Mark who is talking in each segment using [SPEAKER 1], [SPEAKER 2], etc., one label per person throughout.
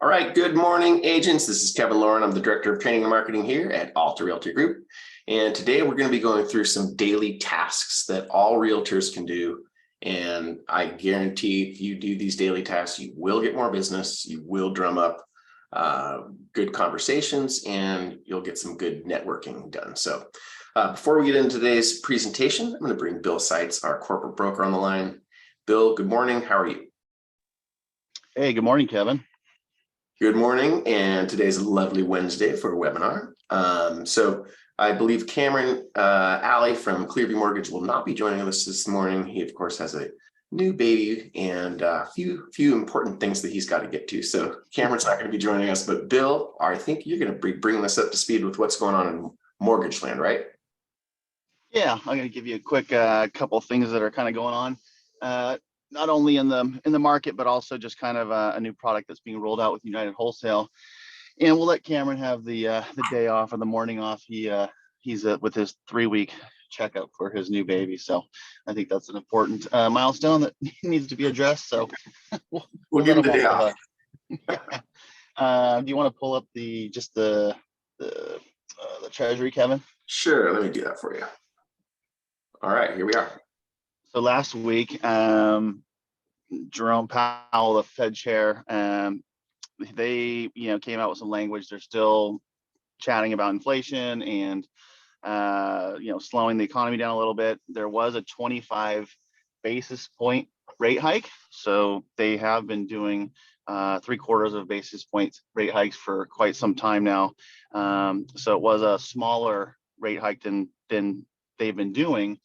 [SPEAKER 1] All right, good morning, agents. This is Kevin Lauren. I'm the Director of Training and Marketing here at Alta Realty Group. And today we're going to be going through some daily tasks that all realtors can do. And I guarantee if you do these daily tasks, you will get more business, you will drum up good conversations, and you'll get some good networking done. So before we get into today's presentation, I'm going to bring Bill Seitz, our corporate broker, on the line. Bill, good morning. How are you?
[SPEAKER 2] Hey, good morning, Kevin.
[SPEAKER 1] Good morning, and today's a lovely Wednesday for a webinar. So I believe Cameron Alley from Clearview Mortgage will not be joining us this morning. He, of course, has a new baby and a few important things that he's got to get to. So Cameron's not going to be joining us, but Bill, I think you're going to be bringing us up to speed with what's going on in mortgage land, right?
[SPEAKER 2] Yeah, I'm going to give you a quick couple of things that are kind of going on. Not only in the market, but also just kind of a new product that's being rolled out with United Wholesale. And we'll let Cameron have the day off or the morning off. He's with his 3-week checkup for his new baby. So I think that's an important milestone that needs to be addressed. So
[SPEAKER 1] we'll give him the day off.
[SPEAKER 2] Do you want to pull up the treasury, Kevin?
[SPEAKER 1] Sure, let me do that for you. All right, here we are.
[SPEAKER 2] So last week, Jerome Powell, the Fed chair, they came out with some language. They're still chatting about inflation and slowing the economy down a little bit. There was a 25 basis point rate hike, so they have been doing 3/4 of basis points rate hikes for quite some time now. So it was a smaller rate hike than they've been doing.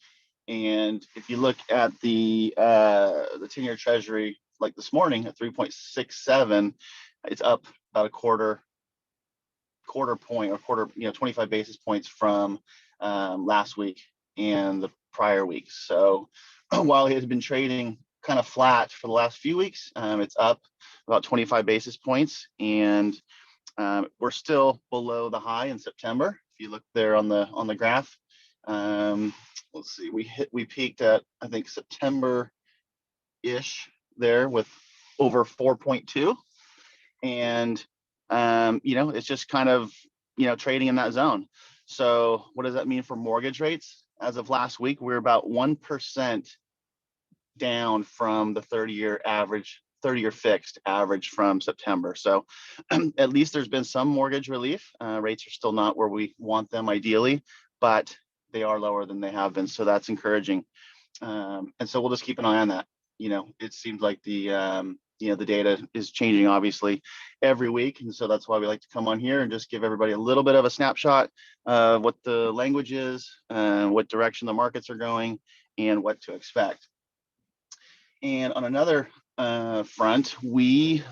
[SPEAKER 2] And if you look at the 10-year treasury, like this morning at 3.67, it's up about a quarter point or 25 basis points from last week and the prior week. So while it has been trading kind of flat for the last few weeks, it's up about 25 basis points, and we're still below the high in September. If you look there on the graph. Let's see, we peaked at, I think, September-ish there with over 4.2. And, it's just kind of, trading in that zone. So what does that mean for mortgage rates? As of last week, we're about 1% down from the 30-year fixed average from September. So at least there's been some mortgage relief. Rates are still not where we want them ideally, but they are lower than they have been, so that's encouraging. And so we'll just keep an eye on that. It seems like the data is changing obviously every week, and so that's why we like to come on here and just give everybody a little bit of a snapshot of what the language is, what direction the markets are going, and what to expect. And on another front, we,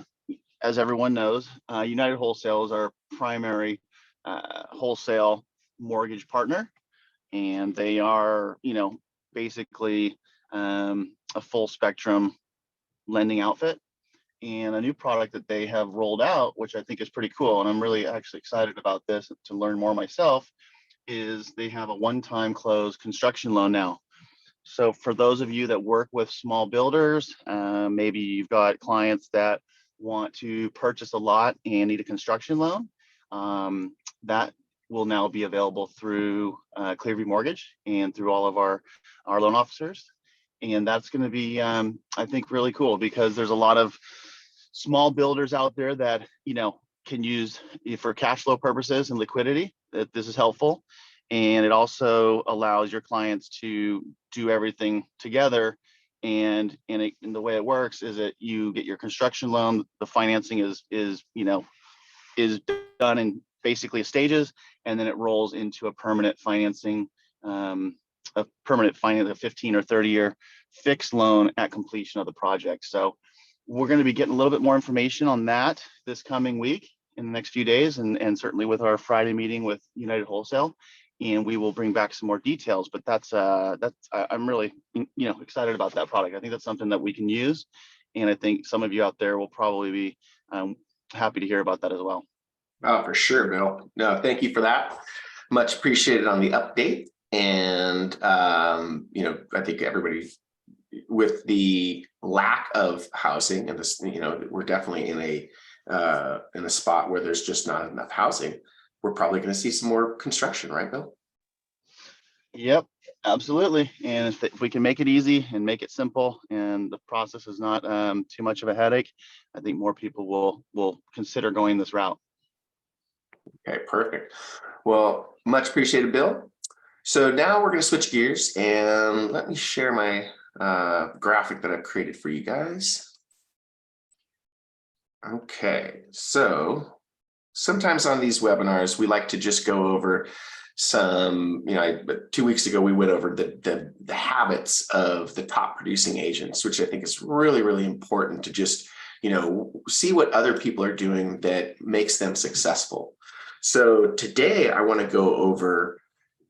[SPEAKER 2] as everyone knows, United Wholesale is our primary wholesale mortgage partner. And they are, basically a full spectrum lending outfit. And a new product that they have rolled out, which I think is pretty cool, and I'm really actually excited about this to learn more myself, is they have a one-time close construction loan now. So for those of you that work with small builders, maybe you've got clients that want to purchase a lot and need a construction loan, that will now be available through Clearview Mortgage and through all of our loan officers. And that's going to be, I think, really cool, because there's a lot of small builders out there that, can use for cash flow purposes and liquidity, that this is helpful. And it also allows your clients to do everything together. And the way it works is that you get your construction loan, the financing is done in basically stages, and then it rolls into a permanent financing, a 15 or 30-year fixed loan at completion of the project. So we're going to be getting a little bit more information on that this coming week in the next few days, and certainly with our Friday meeting with United Wholesale, and we will bring back some more details. But I'm really excited about that product. I think that's something that we can use, and I think some of you out there will probably be happy to hear about that as well.
[SPEAKER 1] Oh, for sure, Bill. No, thank you for that. Much appreciated on the update. And, I think everybody, with the lack of housing and this, we're definitely in in a spot where there's just not enough housing, we're probably going to see some more construction, right, Bill?
[SPEAKER 2] Yep, absolutely. And if we can make it easy and make it simple, and the process is not too much of a headache, I think more people will consider going this route.
[SPEAKER 1] Okay, perfect. Well, much appreciated, Bill. So now we're going to switch gears, and let me share my graphic that I've created for you guys. Okay, so sometimes on these webinars, we like to just go over some, 2 weeks ago, we went over the habits of the top producing agents, which I think is really, really important to just, see what other people are doing that makes them successful. So today I want to go over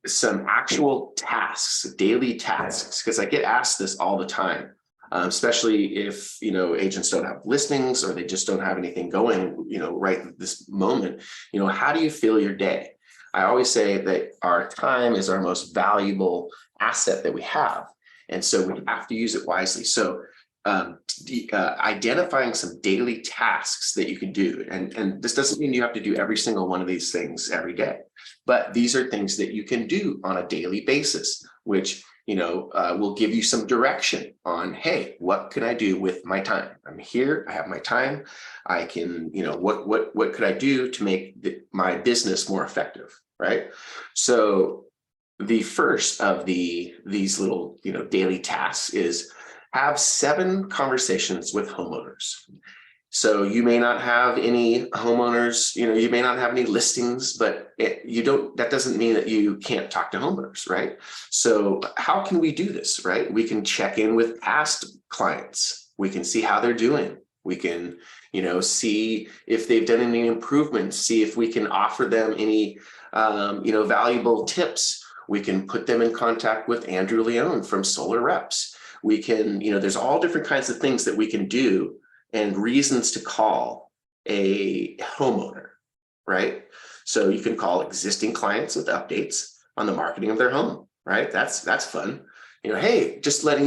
[SPEAKER 1] some actual tasks, daily tasks, because I get asked this all the time, especially if, agents don't have listings or they just don't have anything going, right at this moment. How do you fill your day? I always say that our time is our most valuable asset that we have. And so we have to use it wisely. So identifying some daily tasks that you can do. And this doesn't mean you have to do every single one of these things every day, but these are things that you can do on a daily basis, which, will give you some direction on, hey, what can I do with my time? I'm here, I have my time. I can, what could I do to make my business more effective, right? So the first of these little, daily tasks is have 7 conversations with homeowners. So you may not have any homeowners, you may not have any listings, but that doesn't mean that you can't talk to homeowners, right? So how can we do this, right? We can check in with past clients. We can see how they're doing. We can, see if they've done any improvements, see if we can offer them any, valuable tips. We can put them in contact with Andrew Leone from Solar Reps. We can, there's all different kinds of things that we can do and reasons to call a homeowner, right? So you can call existing clients with updates on the marketing of their home, right? That's fun. Hey, just letting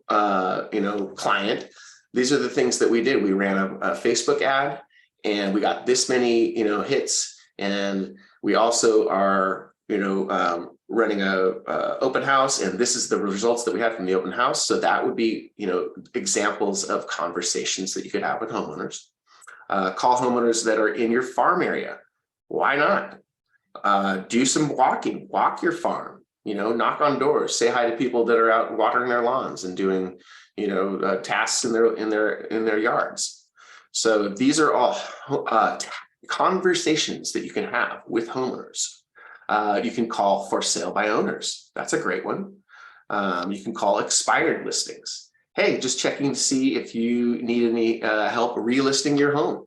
[SPEAKER 1] client, these are the things that we did. We ran a Facebook ad and we got this many, hits. And we also are, running a open house, and this is the results that we had from the open house. So that would be, examples of conversations that you could have with homeowners. Call homeowners that are in your farm area. Why not? Do some walking, walk your farm, knock on doors, say hi to people that are out watering their lawns and doing, tasks in their yards. So these are all conversations that you can have with homeowners. You can call for sale by owners. That's a great one. You can call expired listings. Hey, just checking to see if you need any help relisting your home.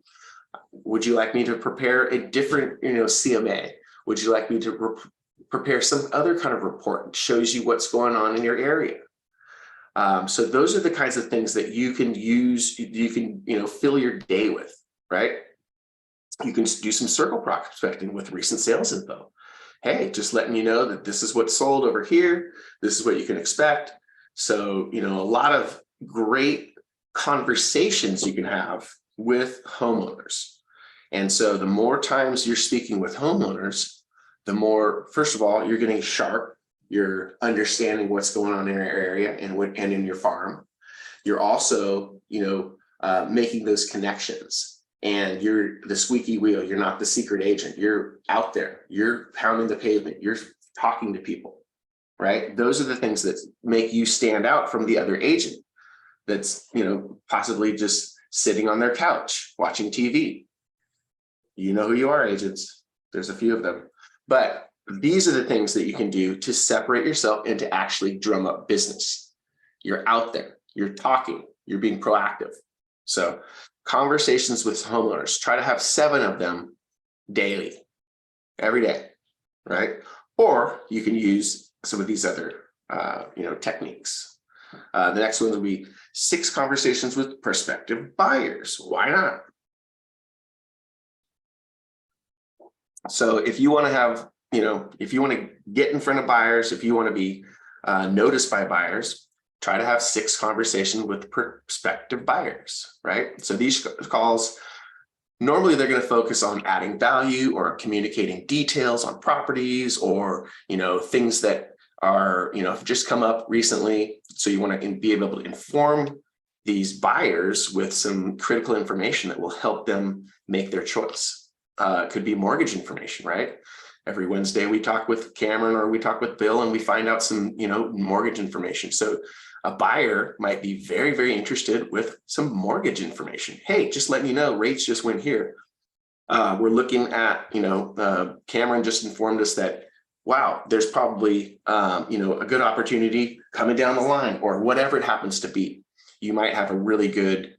[SPEAKER 1] Would you like me to prepare a different, CMA? Would you like me to prepare some other kind of report that shows you what's going on in your area? So those are the kinds of things that you can use, you can, fill your day with, right? You can do some circle prospecting with recent sales info. Hey, just letting you know that this is what's sold over here. This is what you can expect. So, a lot of great conversations you can have with homeowners. And so the more times you're speaking with homeowners, the more, first of all, you're getting sharp. You're understanding what's going on in your area and in your farm. You're also, making those connections. And you're the squeaky wheel. You're not the secret agent. You're out there. You're pounding the pavement. You're talking to people, right? Those are the things that make you stand out from the other agent that's, possibly just sitting on their couch watching TV. You know who you are, agents. There's a few of them. But these are the things that you can do to separate yourself and to actually drum up business. You're out there. You're talking. You're being proactive. So conversations with homeowners, try to have 7 of them daily, every day, right? Or you can use some of these other, techniques. The next one will be 6 conversations with prospective buyers. Why not? So if you want to have, if you want to get in front of buyers, if you want to be noticed by buyers, try to have 6 conversations with prospective buyers, right? So these calls normally they're going to focus on adding value or communicating details on properties, or, things that are, have just come up recently. So you want to be able to inform these buyers with some critical information that will help them make their choice. It could be mortgage information, right? Every Wednesday we talk with Cameron or we talk with Bill and we find out some, mortgage information. So a buyer might be very, very interested with some mortgage information. Hey, just letting you know, rates just went here. We're looking at, Cameron just informed us that, wow, there's probably, a good opportunity coming down the line, or whatever it happens to be. You might have a really good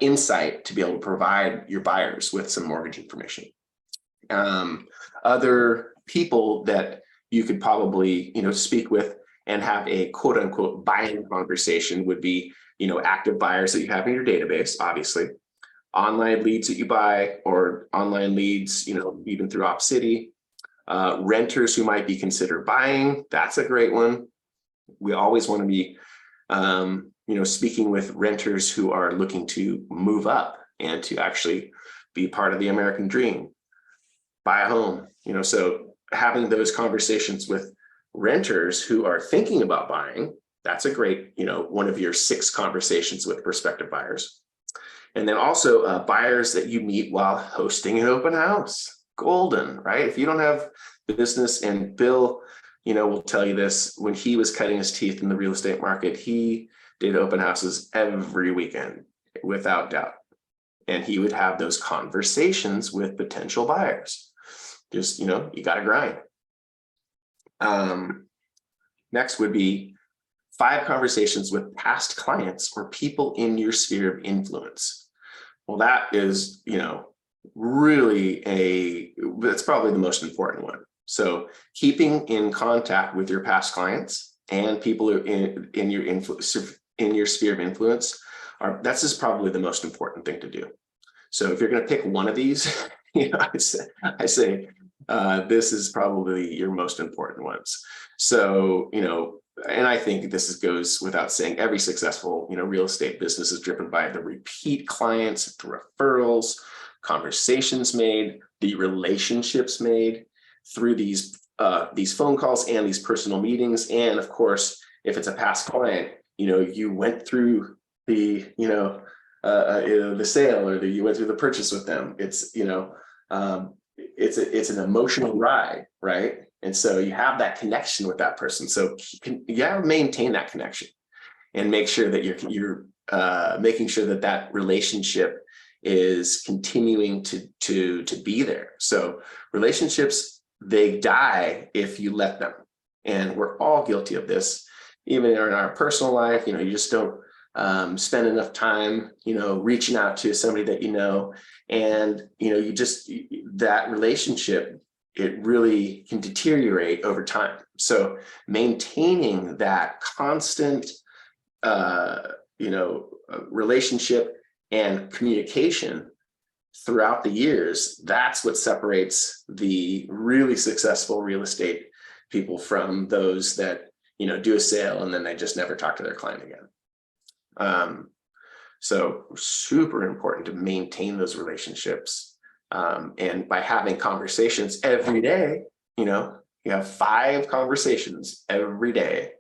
[SPEAKER 1] insight to be able to provide your buyers with some mortgage information. Other people that you could probably, speak with and have a quote unquote buying conversation would be, active buyers that you have in your database, obviously, online leads that you buy, or online leads, even through OpCity, renters who might be considered buying. That's a great one. We always want to be, speaking with renters who are looking to move up and to actually be part of the American dream, buy a home, so having those conversations with renters who are thinking about buying, that's a great, one of your 6 conversations with prospective buyers. And then also buyers that you meet while hosting an open house. Golden, right? If you don't have the business, and Bill, will tell you this, when he was cutting his teeth in the real estate market, he did open houses every weekend, without doubt. And he would have those conversations with potential buyers. Just, you got to grind. Next would be 5 conversations with past clients or people in your sphere of influence. Well, that is, really that's probably the most important one. So keeping in contact with your past clients and people who are in your influence, in your sphere of influence, that's just probably the most important thing to do. So if you're going to pick one of these, I say this is probably your most important ones. So, and I think this goes without saying, every successful, real estate business is driven by the repeat clients, the referrals, conversations made, the relationships made through these phone calls and these personal meetings. And of course, if it's a past client, you went through the, the sale, or you went through the purchase with them. It's, it's an emotional ride, right? And so you have that connection with that person. So you got to maintain that connection and make sure that you're making sure that that relationship is continuing to be there. So relationships, they die if you let them. And we're all guilty of this, even in our personal life. You just don't spend enough time, reaching out to somebody that and that relationship, it really can deteriorate over time. So maintaining that constant, relationship and communication throughout the years, that's what separates the really successful real estate people from those that, do a sale and then they just never talk to their client again. So super important to maintain those relationships. And by having conversations every day, you have 5 conversations every day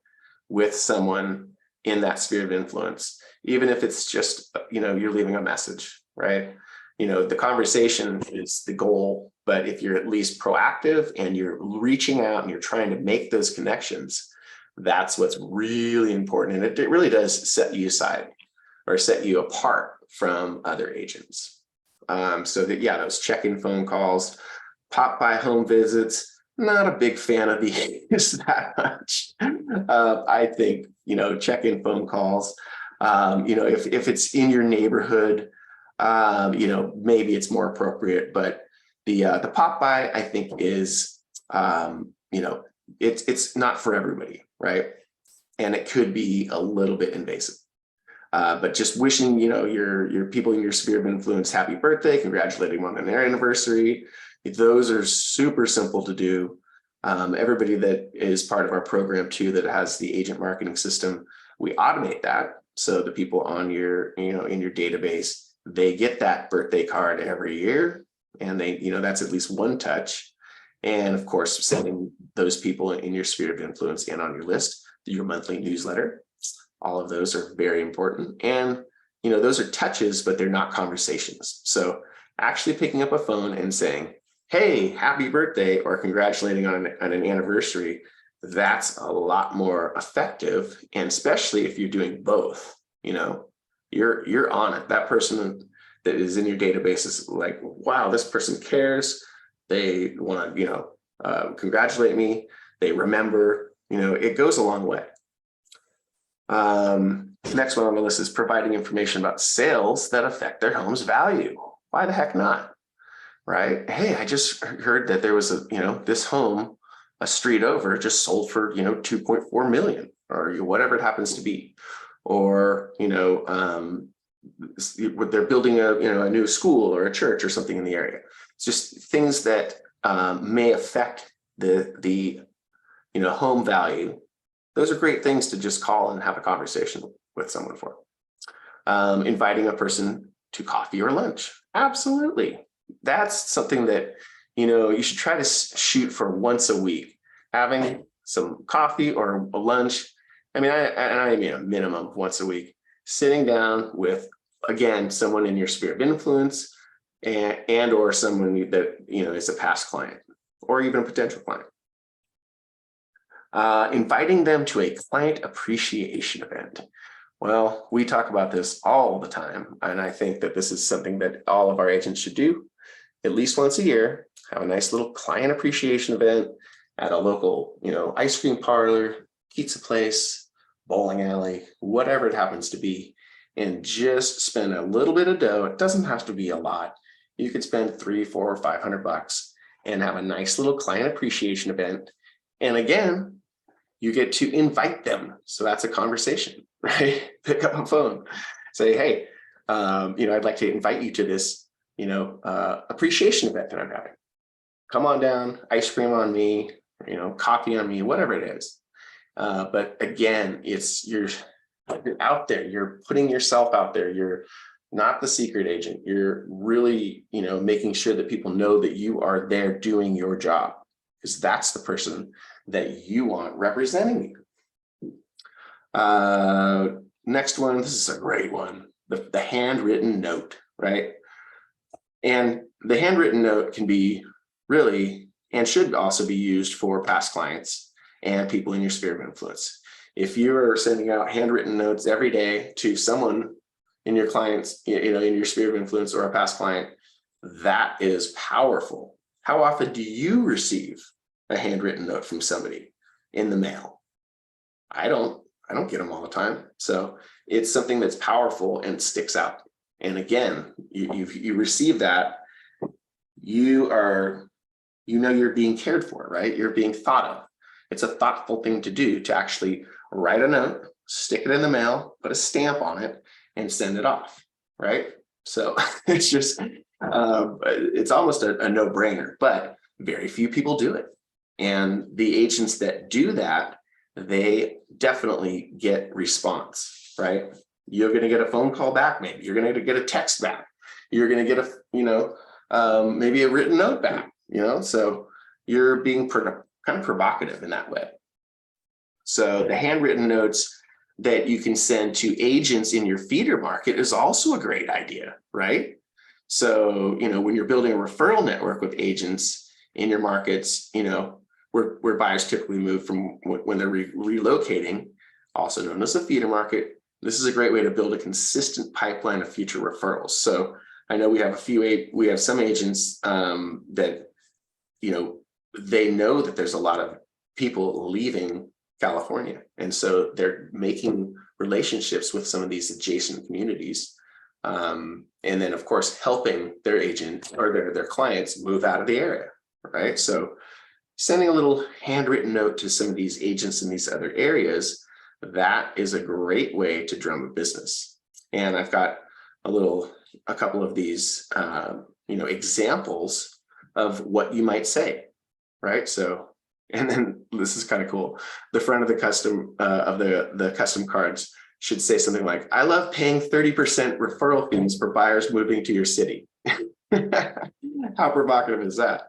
[SPEAKER 1] with someone in that sphere of influence, even if it's just, you're leaving a message, right? The conversation is the goal, but if you're at least proactive and you're reaching out and you're trying to make those connections, that's what's really important. And it really does set you aside or set you apart from other agents. So that, those check-in phone calls, pop-by home visits, not a big fan of these that much. I think, check-in phone calls, if it's in your neighborhood, maybe it's more appropriate, but the pop-by, I think, is, it's not for everybody, right? And it could be a little bit invasive. But just wishing, your people in your sphere of influence happy birthday, congratulating them on their anniversary. Those are super simple to do. Everybody that is part of our program too, that has the agent marketing system, we automate that. So the people on your, in your database they get that birthday card every year, and they, that's at least one touch. And of course, sending those people in your sphere of influence in on your list, your monthly newsletter, all of those are very important. And, those are touches, but they're not conversations. So actually picking up a phone and saying, hey, happy birthday, or congratulating on an anniversary, that's a lot more effective. And especially if you're doing both, you're on it. That person that is in your database is like, wow, this person cares. They want to, congratulate me. They remember, it goes a long way. Next one on the list is providing information about sales that affect their home's value. Why the heck not? Right? Hey, I just heard that there was this home a street over just sold for, 2.4 million, or whatever it happens to be. Or, they're building a new school or a church or something in the area. It's just things that may affect the home value. Those are great things to just call and have a conversation with someone for. Inviting a person to coffee or lunch. Absolutely. That's something that, you should try to shoot for once a week, having some coffee or a lunch. I mean a minimum of once a week, sitting down with, again, someone in your sphere of influence and or someone that, is a past client or even a potential client. Inviting them to a client appreciation event. Well, we talk about this all the time, and I think that this is something that all of our agents should do at least once a year. Have a nice little client appreciation event at a local, ice cream parlor, pizza place, bowling alley, whatever it happens to be, and just spend a little bit of dough. It doesn't have to be a lot. You could spend $300, $400, $500 and have a nice little client appreciation event. And again, you get to invite them. So that's a conversation, right? Pick up a phone, say, hey, I'd like to invite you to this, appreciation event that I'm having. Come on down, ice cream on me, coffee on me, whatever it is. But again, you're out there, you're putting yourself out there. You're not the secret agent. You're really, making sure that people know that you are there doing your job, because that's the person that you want representing you. Next one, this is a great one, the handwritten note, right? And the handwritten note can be really, and should also be used for past clients and people in your sphere of influence. If you are sending out handwritten notes every day to someone in your clients, in your sphere of influence or a past client, that is powerful. How often do you receive a handwritten note from somebody in the mail? I don't get them all the time. So it's something that's powerful and sticks out. And again, you receive that, you're being cared for, right? You're being thought of. It's a thoughtful thing to do, to actually write a note, stick it in the mail, put a stamp on it, and send it off, right? So it's just, it's almost a no-brainer, but very few people do it. And the agents that do that, they definitely get response, right? You're going to get a phone call back. Maybe you're going to get a text back. You're going to get maybe a written note back, so you're being kind of provocative in that way. So the handwritten notes that you can send to agents in your feeder market is also a great idea, right? So, when you're building a referral network with agents in your markets, where buyers typically move from when they're relocating, also known as a feeder market, this is a great way to build a consistent pipeline of future referrals. So I know we have some agents that, they know that there's a lot of people leaving California. And so they're making relationships with some of these adjacent communities. And then of course, helping their agent or their clients move out of the area, right? So sending a little handwritten note to some of these agents in these other areas, that is a great way to drum a business. And I've got a couple of these, examples of what you might say, right? So, and then this is kind of cool. The front of the custom cards should say something like, I love paying 30% referral fees for buyers moving to your city. How provocative is that?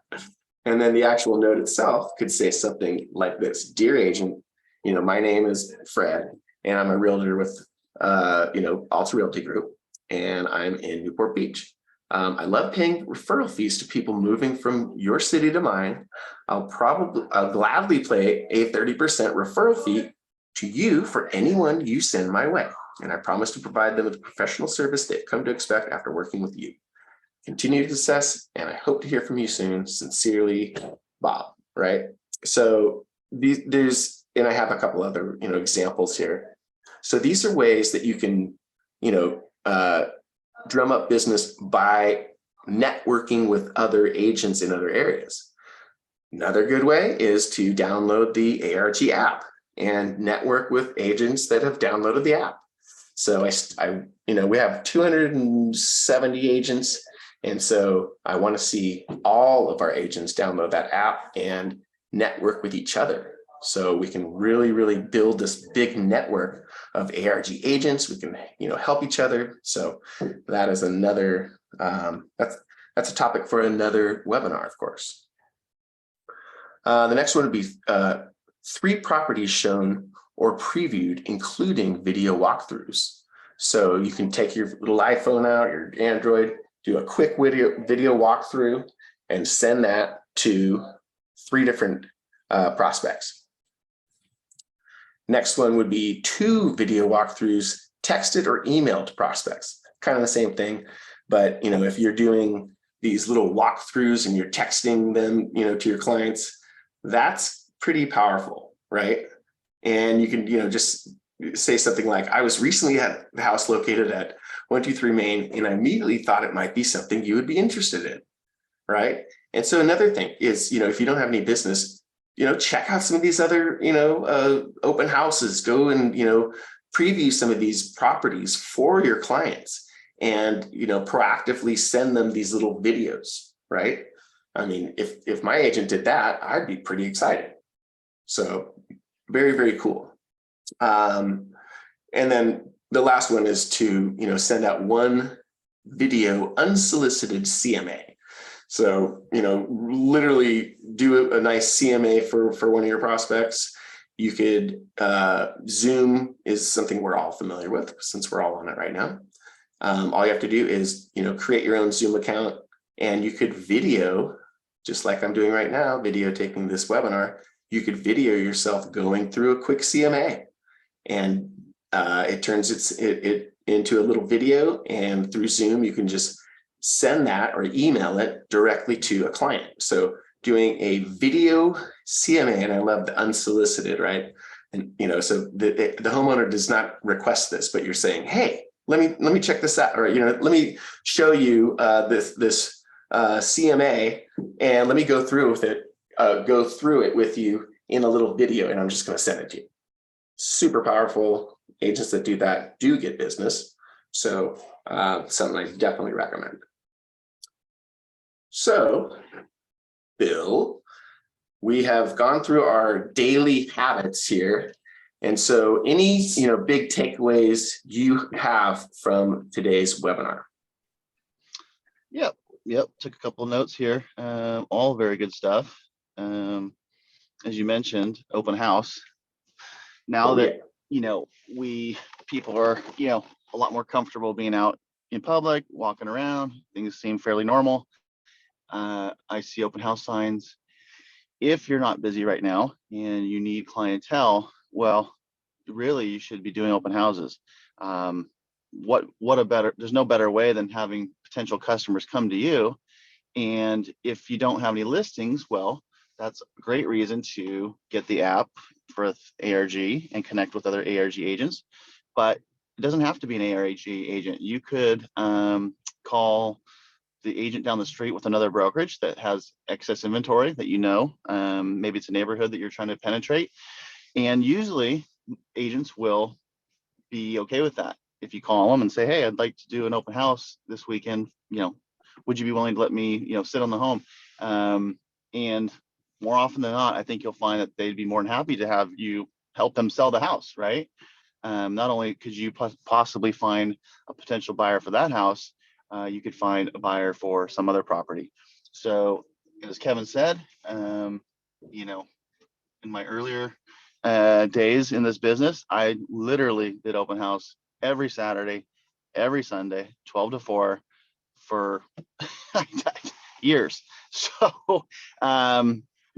[SPEAKER 1] And then the actual note itself could say something like this: Dear agent, my name is Fred, and I'm a realtor with, Alta Realty Group, and I'm in Newport Beach. I love paying referral fees to people moving from your city to mine. I'll gladly pay a 30% referral fee to you for anyone you send my way. And I promise to provide them with the professional service they've come to expect after working with you. Continue to success, and I hope to hear from you soon. Sincerely, Bob. Right? So and I have a couple other, examples here. So these are ways that you can, drum up business by networking with other agents in other areas. Another good way is to download the ARG app and network with agents that have downloaded the app. So we have 270 agents. And so I want to see all of our agents download that app and network with each other. So we can really, really build this big network of ARG agents. We can, help each other. So that is another, that's a topic for another webinar, of course. The next one would be 3 properties shown or previewed, including video walkthroughs. So you can take your little iPhone out, your Android, do a quick video walkthrough and send that to 3 different prospects. Next one would be 2 video walkthroughs texted or emailed to prospects. Kind of the same thing, but if you're doing these little walkthroughs and you're texting them, to your clients, that's pretty powerful, right? And you can, just say something like, I was recently at the house located at 123 Main, and I immediately thought it might be something you would be interested in, right? And so another thing is, if you don't have any business, check out some of these other, open houses, go and, preview some of these properties for your clients and, proactively send them these little videos, right? I mean, if my agent did that, I'd be pretty excited. So very, very cool. And then the last one is to, send out 1 video unsolicited CMA. So, literally do a nice CMA for one of your prospects. You could, Zoom is something we're all familiar with since we're all on it right now. All you have to do is, create your own Zoom account, and you could video, just like I'm doing right now, videotaping this webinar. You could video yourself going through a quick CMA, and it turns it into a little video, and through Zoom, you can just send that or email it directly to a client. So doing a video CMA, and I love the unsolicited, right? And so the homeowner does not request this, but you're saying, hey, let me check this out, or let me show you this CMA, and let me go through it with you in a little video, and I'm just going to send it to you. Super powerful. Agents that do that do get business. So something I definitely recommend. So, Bill, we have gone through our daily habits here. And so any, big takeaways you have from today's webinar?
[SPEAKER 2] Yep. Took a couple of notes here. All very good stuff. As you mentioned, open house. Now that, people are, a lot more comfortable being out in public, walking around, things seem fairly normal. I see open house signs. If you're not busy right now and you need clientele, well, really you should be doing open houses. There's no better way than having potential customers come to you. And if you don't have any listings, well, that's a great reason to get the app for ARG and connect with other ARG agents. But it doesn't have to be an ARG agent. You could call the agent down the street with another brokerage that has excess inventory that maybe it's a neighborhood that you're trying to penetrate. And usually agents will be okay with that. If you call them and say, hey, I'd like to do an open house this weekend, would you be willing to let me, sit on the home? And more often than not, I think you'll find that they'd be more than happy to have you help them sell the house, right? not only could you possibly find a potential buyer for that house, you could find a buyer for some other property. So as Kevin said, you know, in my earlier days in this business, I literally did open house every Saturday, every Sunday, 12 to 4 for years. So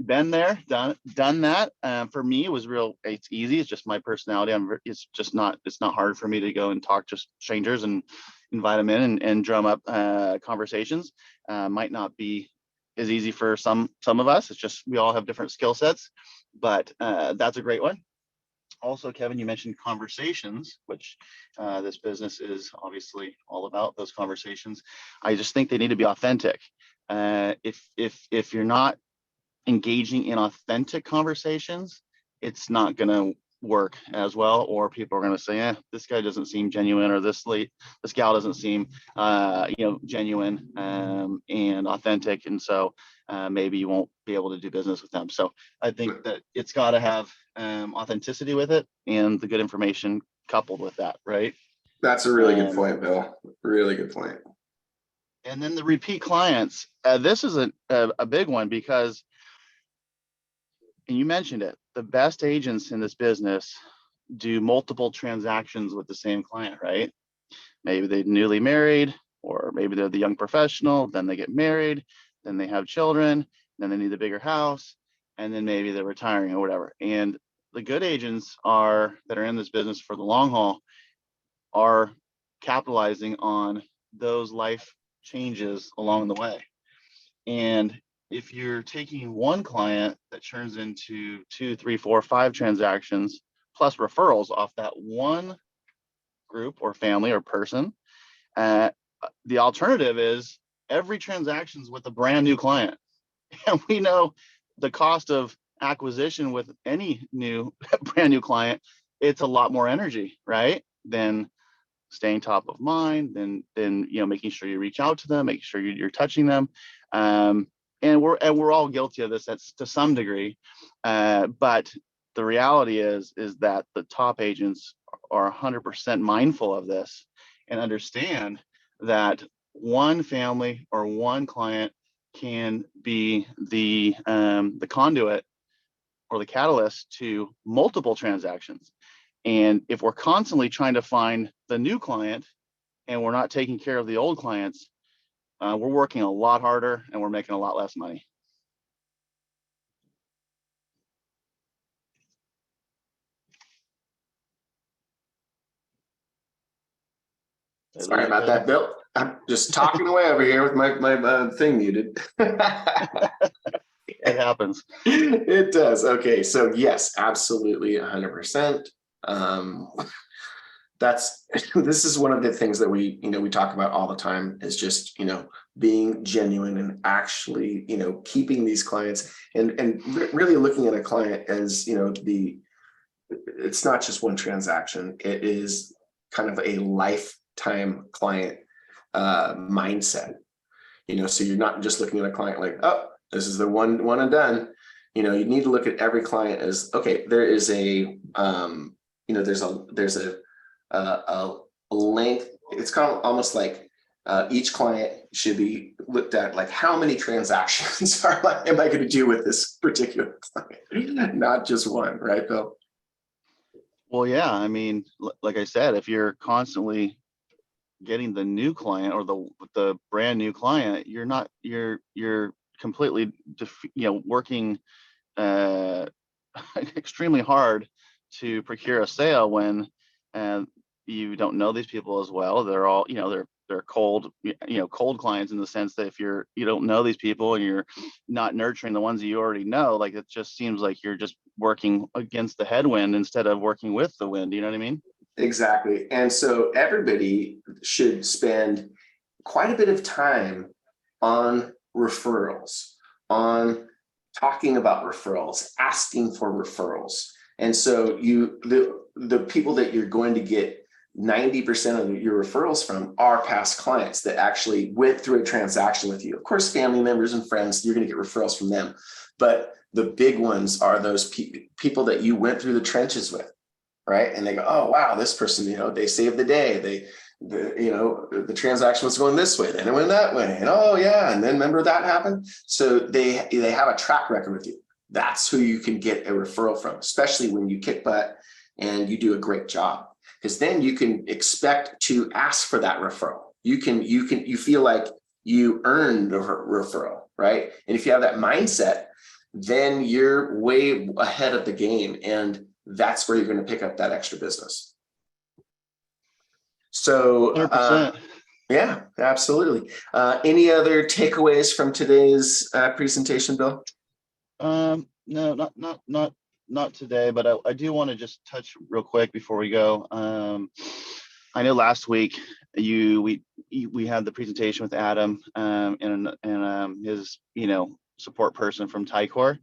[SPEAKER 2] been there, done that. For me, it was it's easy. It's just my personality. It's not hard for me to go and talk to strangers and invite them in and drum up conversations. Might not be as easy for some of us. It's just we all have different skill sets, but that's a great one. Also, Kevin, you mentioned conversations, which this business is obviously all about those conversations. I just think they need to be authentic. If you're not engaging in authentic conversations, it's not going to work as well, or people are going to say, this guy doesn't seem genuine, or this gal doesn't seem genuine and authentic, and so maybe you won't be able to do business with them. So I think that it's got to have authenticity with it and the good information coupled with that, right?
[SPEAKER 1] That's a really good point, Bill. Really good point.
[SPEAKER 2] And then the repeat clients. This is a big one because, and you mentioned it, the best agents in this business do multiple transactions with the same client, right? Maybe they're newly married, or maybe they're the young professional, then they get married, then they have children, then they need a bigger house, and then maybe they're retiring or whatever. And the good agents that are in this business for the long haul are capitalizing on those life changes along the way. And if you're taking one client that turns into 2, 3, 4, 5 transactions plus referrals off that one group or family or person, the alternative is every transaction is with a brand new client. And we know the cost of acquisition with any brand new client, it's a lot more energy, right? Than staying top of mind, then making sure you reach out to them, making sure you're touching them. And we're all guilty of this to some degree, but the reality is that the top agents are 100% mindful of this and understand that one family or one client can be the conduit or the catalyst to multiple transactions. And if we're constantly trying to find the new client and we're not taking care of the old clients, we're working a lot harder and we're making a lot less money.
[SPEAKER 1] Sorry about that, Bill. I'm just talking away over here with my thing muted.
[SPEAKER 2] It happens.
[SPEAKER 1] It does. Okay. So yes, absolutely 100%. This is one of the things that we talk about all the time, is just, being genuine and actually, keeping these clients and really looking at a client as, it's not just one transaction. It is kind of a lifetime client mindset, so you're not just looking at a client like, oh, this is the one and done. You need to look at every client as, okay, there is a, there's a length. It's kind of almost like each client should be looked at like, how many transactions am I going to do with this particular client? Not just one, right, Bill?
[SPEAKER 2] Well, yeah. I mean, like I said, if you're constantly getting the new client or the brand new client, you're completely working extremely hard to procure a sale when you don't know these people as well. They're all they're cold clients, in the sense that if you don't know these people and you're not nurturing the ones that you already know, like it just seems like you're just working against the headwind instead of working with the wind. You know what I mean?
[SPEAKER 1] Exactly. And so everybody should spend quite a bit of time on referrals, on talking about referrals, asking for referrals. And so the people that you're going to get 90% of your referrals from are past clients that actually went through a transaction with you. Of course, family members and friends, you're going to get referrals from them. But the big ones are those people that you went through the trenches with. right? And they go, oh, wow, this person, they saved the day. The transaction was going this way, then it went that way. And oh yeah, and then remember that happened. So they have a track record with you. That's who you can get a referral from, especially when you kick butt and you do a great job. Because then you can expect to ask for that referral. You feel like you earned the referral, right? And if you have that mindset, then you're way ahead of the game, and that's where you're going to pick up that extra business. So
[SPEAKER 2] 100%.
[SPEAKER 1] yeah, absolutely. Any other takeaways from today's presentation, Bill?
[SPEAKER 2] No, not today, but I do want to just touch real quick before we go. I know last week we had the presentation with Adam and his support person from Tycor,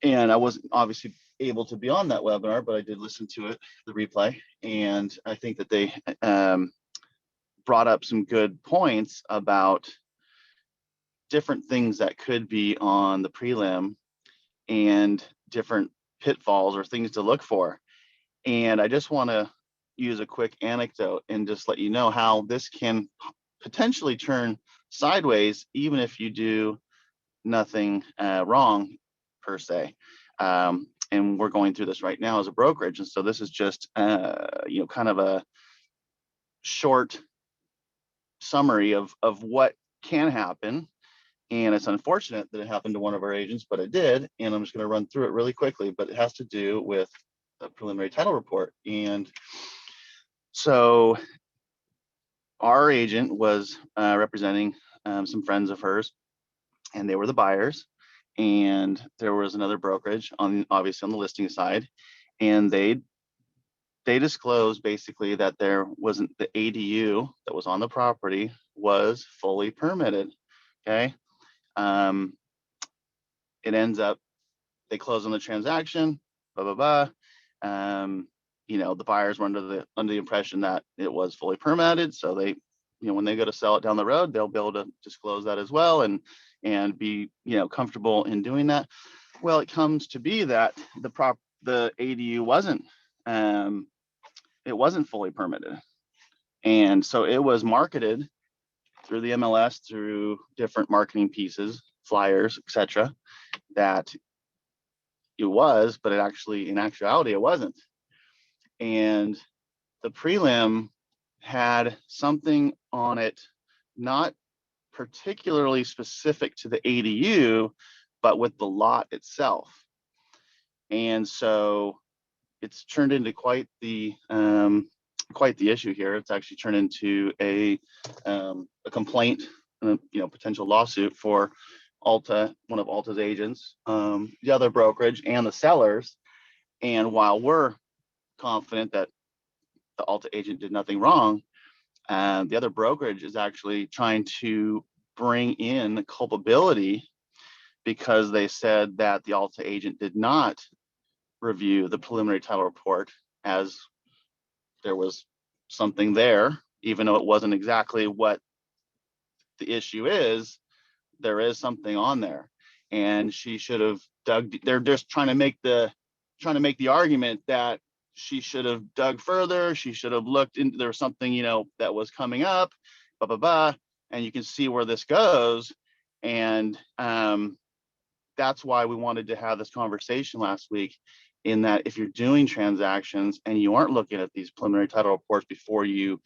[SPEAKER 2] and I wasn't obviously able to be on that webinar, but I did listen to it, the replay, and I think that they brought up some good points about different things that could be on the prelim and different pitfalls or things to look for. And I just want to use a quick anecdote and just let you know how this can potentially turn sideways, even if you do nothing wrong per se. And we're going through this right now as a brokerage. And so this is just, kind of a short summary of what can happen. And it's unfortunate that it happened to one of our agents, but it did. And I'm just going to run through it really quickly, but it has to do with the preliminary title report. And so our agent was representing some friends of hers, and they were the buyers. And there was another brokerage obviously on the listing side, and they disclosed basically that there wasn't the ADU that was on the property was fully permitted. Okay. It ends up they close on the transaction, blah blah blah. The buyers were under the impression that it was fully permitted, so they, when they go to sell it down the road, they'll be able to disclose that as well and be comfortable in doing that. Well, it comes to be that the ADU wasn't fully permitted, and so it was marketed through the MLS, through different marketing pieces, flyers, etc., that it was, but in actuality, it wasn't. And the prelim had something on it, not particularly specific to the ADU, but with the lot itself. And so it's turned into quite the issue here. It's actually turned into a complaint, potential lawsuit for Alta, one of Alta's agents, the other brokerage, and the sellers. And while we're confident that the Alta agent did nothing wrong, the other brokerage is actually trying to bring in culpability because they said that the Alta agent did not review the preliminary title report, as there was something there, even though it wasn't exactly what the issue is. There is something on there, and she should have dug. They're just trying to make the argument that she should have dug further. She should have looked into, there was something, that was coming up, blah, blah, blah. And you can see where this goes. And that's why we wanted to have this conversation last week, in that if you're doing transactions and you aren't looking at these preliminary title reports before you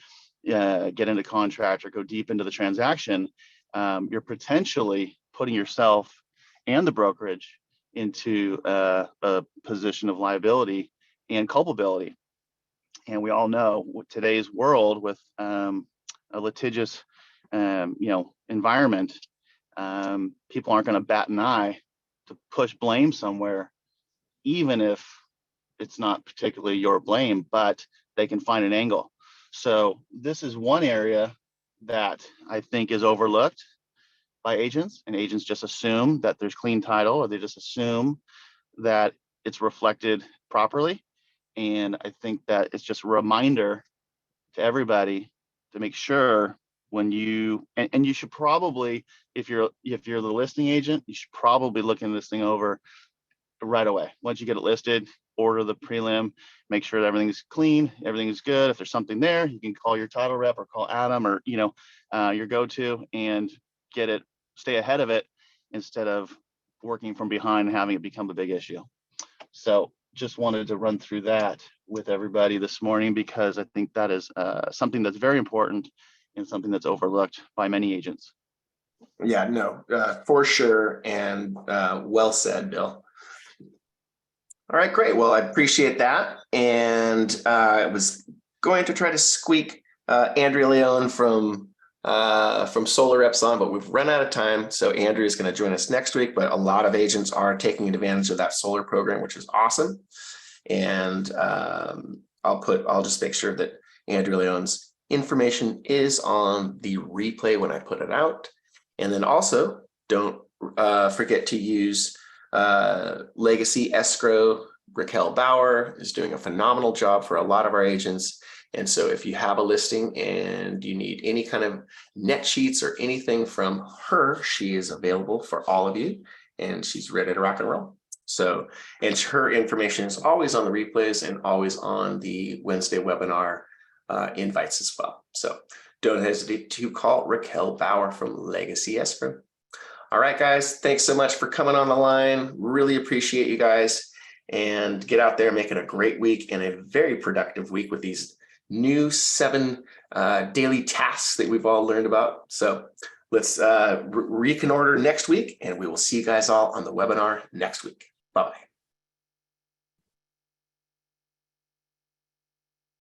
[SPEAKER 2] get into contract or go deep into the transaction, you're potentially putting yourself and the brokerage into a position of liability and culpability. And we all know with today's world, with a litigious environment, people aren't going to bat an eye to push blame somewhere, even if it's not particularly your blame, but they can find an angle. So this is one area that I think is overlooked by agents, and agents just assume that there's clean title, or they just assume that it's reflected properly. And I think that it's just a reminder to everybody to make sure when you, and you should probably, if you're the listing agent, you should probably look into this thing over right away once you get it listed, order the prelim, make sure that everything's clean, everything's good. If there's something there, you can call your title rep or call Adam or, your go-to and get it, stay ahead of it instead of working from behind and having it become a big issue. So just wanted to run through that with everybody this morning, because I think that is something that's very important and something that's overlooked by many agents.
[SPEAKER 1] Yeah, no, for sure. And well said, Bill. All right, great. Well, I appreciate that. And I was going to try to squeak Andrea Leone from Solar Reps on, but we've run out of time. So Andrea is going to join us next week, but a lot of agents are taking advantage of that solar program, which is awesome. And I'll just make sure that Andrea Leone's information is on the replay when I put it out. And then also don't forget to use Legacy Escrow. Raquel Bauer is doing a phenomenal job for a lot of our agents. And so if you have a listing and you need any kind of net sheets or anything from her, she is available for all of you and she's ready to rock and roll. So, and her information is always on the replays and always on the Wednesday webinar invites as well. So don't hesitate to call Raquel Bauer from Legacy Escrow. All right, guys, thanks so much for coming on the line. Really appreciate you guys, and get out there making a great week and a very productive week with these new 7 daily tasks that we've all learned about. So let's reconsider next week, and we will see you guys all on the webinar next week. Bye-bye.